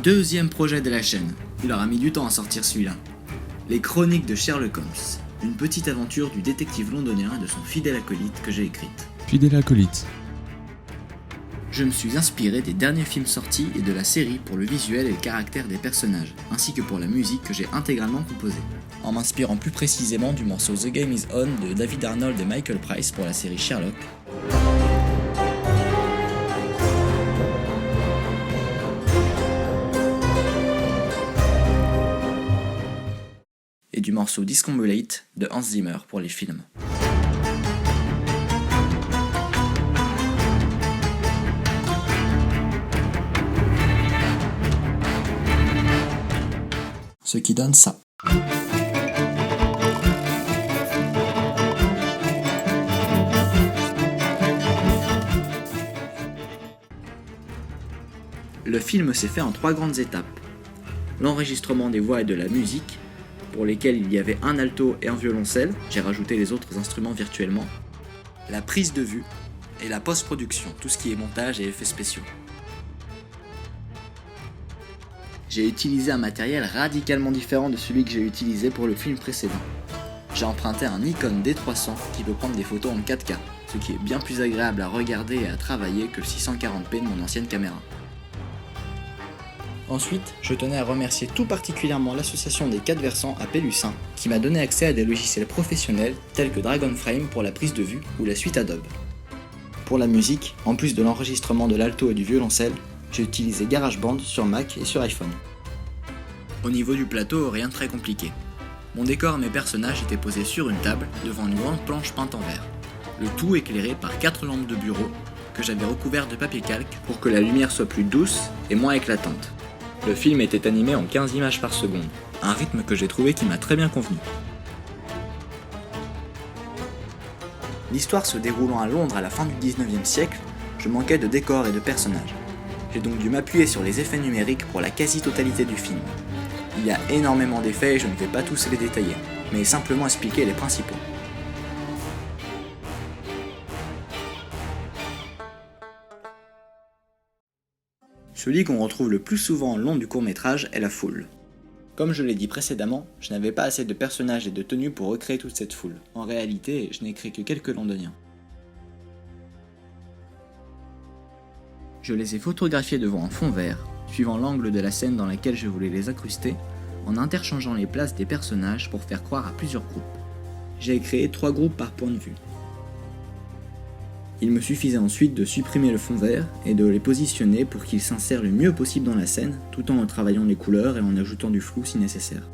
Deuxième projet de la chaîne. Il aura mis du temps à sortir celui-là. Les Chroniques de Sherlock Holmes. Une petite aventure du détective londonien et de son fidèle acolyte que j'ai écrite. Fidèle acolyte. Je me suis inspiré des derniers films sortis et de la série pour le visuel et le caractère des personnages, ainsi que pour la musique que j'ai intégralement composée. En m'inspirant plus précisément du morceau The Game Is On de David Arnold et Michael Price pour la série Sherlock, et du morceau Discombobulate de Hans Zimmer pour les films. Ce qui donne ça. Le film s'est fait en 3 grandes étapes. L'enregistrement des voix et de la musique, pour lesquels il y avait un alto et un violoncelle, j'ai rajouté les autres instruments virtuellement, la prise de vue et la post-production, tout ce qui est montage et effets spéciaux. J'ai utilisé un matériel radicalement différent de celui que j'ai utilisé pour le film précédent. J'ai emprunté un Nikon D300 qui peut prendre des photos en 4K, ce qui est bien plus agréable à regarder et à travailler que le 640p de mon ancienne caméra. Ensuite, je tenais à remercier tout particulièrement l'association des 4 versants à Pélussin, qui m'a donné accès à des logiciels professionnels tels que Dragonframe pour la prise de vue ou la suite Adobe. Pour la musique, en plus de l'enregistrement de l'alto et du violoncelle, j'ai utilisé GarageBand sur Mac et sur iPhone. Au niveau du plateau, rien de très compliqué. Mon décor et mes personnages étaient posés sur une table devant une grande planche peinte en vert. Le tout éclairé par 4 lampes de bureau que j'avais recouvertes de papier calque pour que la lumière soit plus douce et moins éclatante. Le film était animé en 15 images par seconde, un rythme que j'ai trouvé qui m'a très bien convenu. L'histoire se déroulant à Londres à la fin du 19e siècle, je manquais de décors et de personnages. J'ai donc dû m'appuyer sur les effets numériques pour la quasi-totalité du film. Il y a énormément d'effets et je ne vais pas tous les détailler, mais simplement expliquer les principaux. Celui qu'on retrouve le plus souvent le long du court-métrage est la foule. Comme je l'ai dit précédemment, je n'avais pas assez de personnages et de tenues pour recréer toute cette foule. En réalité, je n'ai créé que quelques londoniens. Je les ai photographiés devant un fond vert, suivant l'angle de la scène dans laquelle je voulais les incruster, en interchangeant les places des personnages pour faire croire à plusieurs groupes. J'ai créé 3 groupes par point de vue. Il me suffisait ensuite de supprimer le fond vert et de les positionner pour qu'ils s'insèrent le mieux possible dans la scène, tout en travaillant les couleurs et en ajoutant du flou si nécessaire.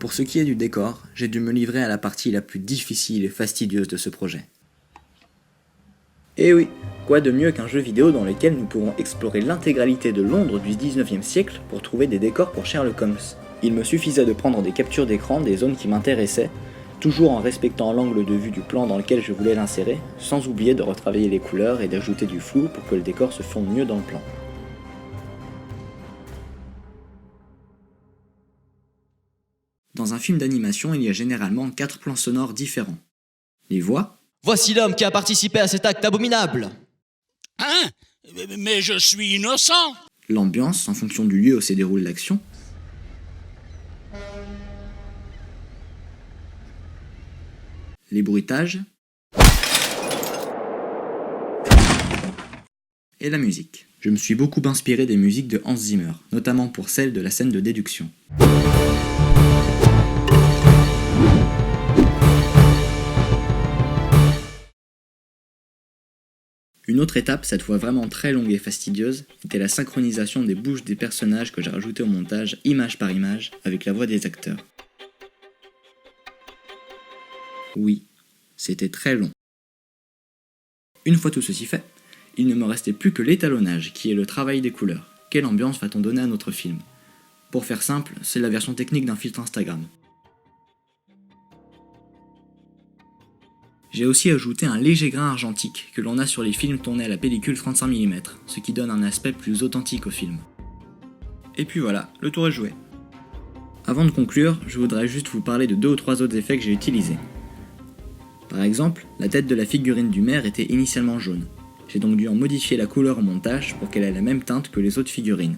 Pour ce qui est du décor, j'ai dû me livrer à la partie la plus difficile et fastidieuse de ce projet. Et oui, quoi de mieux qu'un jeu vidéo dans lequel nous pouvons explorer l'intégralité de Londres du 19e siècle pour trouver des décors pour Sherlock Holmes. Il me suffisait de prendre des captures d'écran des zones qui m'intéressaient, toujours en respectant l'angle de vue du plan dans lequel je voulais l'insérer, sans oublier de retravailler les couleurs et d'ajouter du flou pour que le décor se fonde mieux dans le plan. Dans un film d'animation, il y a généralement 4 plans sonores différents. Les voix. Voici l'homme qui a participé à cet acte abominable. Hein? Mais je suis innocent. L'ambiance, en fonction du lieu où se déroule l'action. Les bruitages. Et la musique. Je me suis beaucoup inspiré des musiques de Hans Zimmer, notamment pour celle de la scène de déduction. Une autre étape, cette fois vraiment très longue et fastidieuse, était la synchronisation des bouches des personnages que j'ai rajouté au montage, image par image, avec la voix des acteurs. Oui, c'était très long. Une fois tout ceci fait, il ne me restait plus que l'étalonnage, qui est le travail des couleurs. Quelle ambiance va-t-on donner à notre film? Pour faire simple, c'est la version technique d'un filtre Instagram. J'ai aussi ajouté un léger grain argentique que l'on a sur les films tournés à la pellicule 35 mm, ce qui donne un aspect plus authentique au film. Et puis voilà, le tour est joué. Avant de conclure, je voudrais juste vous parler de 2 ou 3 autres effets que j'ai utilisés. Par exemple, la tête de la figurine du maire était initialement jaune. J'ai donc dû en modifier la couleur au montage pour qu'elle ait la même teinte que les autres figurines.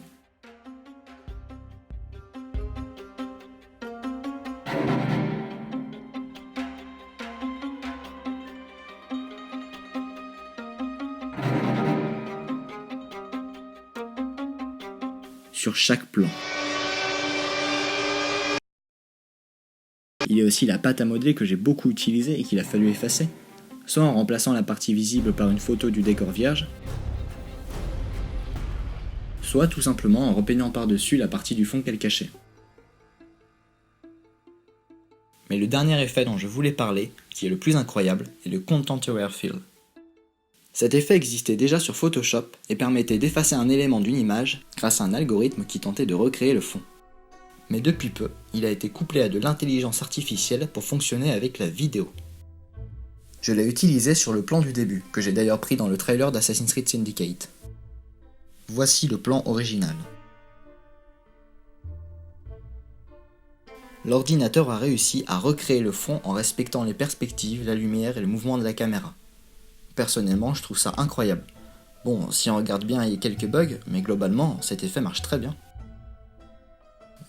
Sur chaque plan. Il y a aussi la pâte à modeler que j'ai beaucoup utilisée et qu'il a fallu effacer, soit en remplaçant la partie visible par une photo du décor vierge, soit tout simplement en repeignant par-dessus la partie du fond qu'elle cachait. Mais le dernier effet dont je voulais parler, qui est le plus incroyable, est le Contemporary Fill. Cet effet existait déjà sur Photoshop et permettait d'effacer un élément d'une image grâce à un algorithme qui tentait de recréer le fond. Mais depuis peu, il a été couplé à de l'intelligence artificielle pour fonctionner avec la vidéo. Je l'ai utilisé sur le plan du début, que j'ai d'ailleurs pris dans le trailer d'Assassin's Creed Syndicate. Voici le plan original. L'ordinateur a réussi à recréer le fond en respectant les perspectives, la lumière et le mouvement de la caméra. Personnellement, je trouve ça incroyable. Bon, si on regarde bien, il y a quelques bugs, mais globalement, cet effet marche très bien.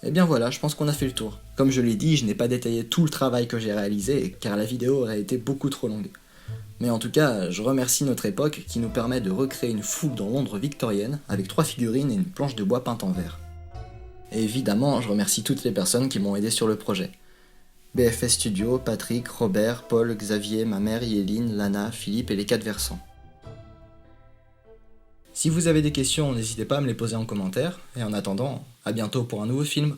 Et bien voilà, je pense qu'on a fait le tour. Comme je l'ai dit, je n'ai pas détaillé tout le travail que j'ai réalisé, car la vidéo aurait été beaucoup trop longue. Mais en tout cas, je remercie notre époque qui nous permet de recréer une foule dans Londres victorienne, avec 3 figurines et une planche de bois peinte en vert. Et évidemment, je remercie toutes les personnes qui m'ont aidé sur le projet. BFS Studio, Patrick, Robert, Paul, Xavier, ma mère, Yéline, Lana, Philippe et les 4 versants. Si vous avez des questions, n'hésitez pas à me les poser en commentaire, et en attendant, à bientôt pour un nouveau film.